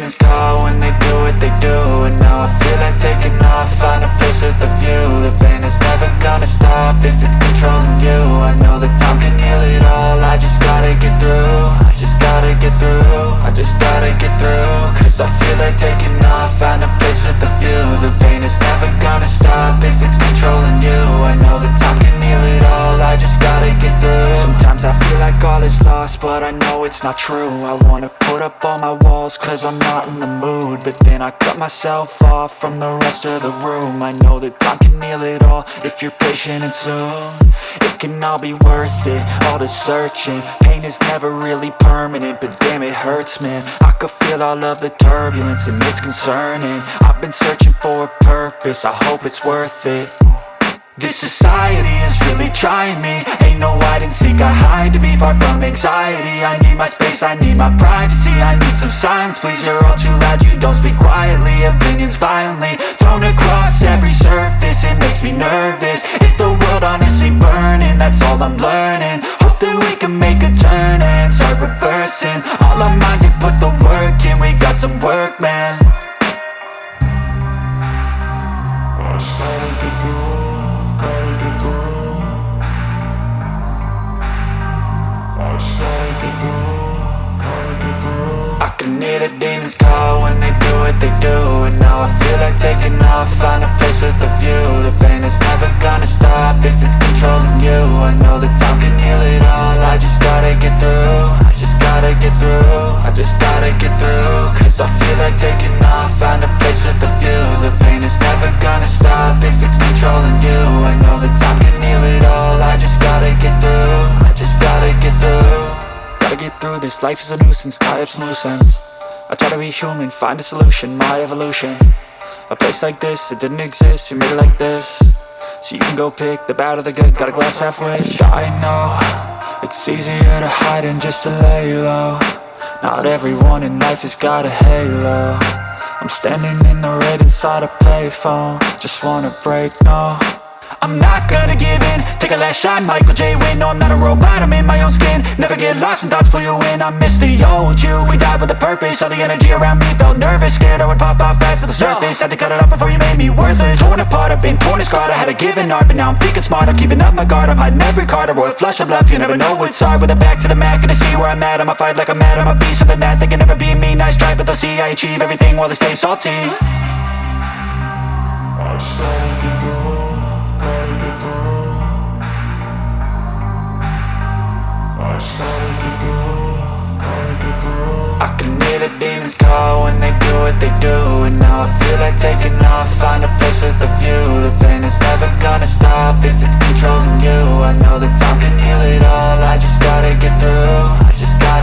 demons call when they do what they do. And now I feel like taking off, find a place with a view. The pain is never gonna stop if it's controlling you. I know that time can heal it all, I just gotta get through. I just gotta get through, I just gotta get through. Cause I feel like taking off, find a place with a view. The pain is never gonna stop if it's controlling you. I know that time can heal it all, I just gotta get through. Sometimes I feel like all is lost, but I know it's not true. I wanna put up all my walls cause I'm not in the mood, but then I cut myself off from the rest of the room. I know that time can heal it all if you're patient and soon. It can all be worth it, all the searching. Pain is never really permanent, but damn it hurts, man. I could feel all of the turbulence and it's concerning. I've been searching for a purpose, I hope it's worth it. This society is really trying me. Ain't no hide and seek, I hide to be far from anxiety. I need my space, I need my privacy. I need some silence, please, you're all too loud. You don't speak quietly, opinions violently thrown across every surface. It makes me nervous, it's the world honestly burning. That's all I'm learning, hope that we can make a turn and start reversing. All our minds, we put the work in, we got some work, man. I can hear the demons call when they do what they do. And now I feel like taking off, find a place with a view. The pain is never gonna stop if it's controlling you. I know that time can heal it all, I just gotta get through. I just gotta get through, I just gotta get through. Cause I feel like taking off, find a place with a view. The pain is never gonna stop if it's controlling you. I know that time can heal it all, I just gotta get through. I just gotta get through. Gotta get through this, life is a nuisance, tie up some loose ends. I try to be human, find a solution, my evolution. A place like this, it didn't exist, we made it like this. So you can go pick the bad or the good, got a glass halfway. I know, it's easier to hide than just to lay low. Not everyone in life has got a halo. I'm standing in the red inside a payphone, just wanna break, no. I'm not gonna give in, take a last shot, Michael J. Win. No, I'm not a robot, I'm in my own skin. Never get lost when thoughts pull you in. I miss the old you, we died with a purpose. All the energy around me felt nervous, scared I would pop off fast to the surface. Had to cut it off before you made me worthless. Torn apart, I've been torn and scarred. I had a given art, but now I'm thinking smart. I'm keeping up my guard, I'm hiding every card. A royal flush of love, you never know what's hard. With a back to the mat, gonna see where I'm at. I'ma fight like I'm mad, I'ma be something that they can never be me. Nice try, but they'll see I achieve everything while they stay salty. I can hear the demons call when they do what they do. And now I feel like taking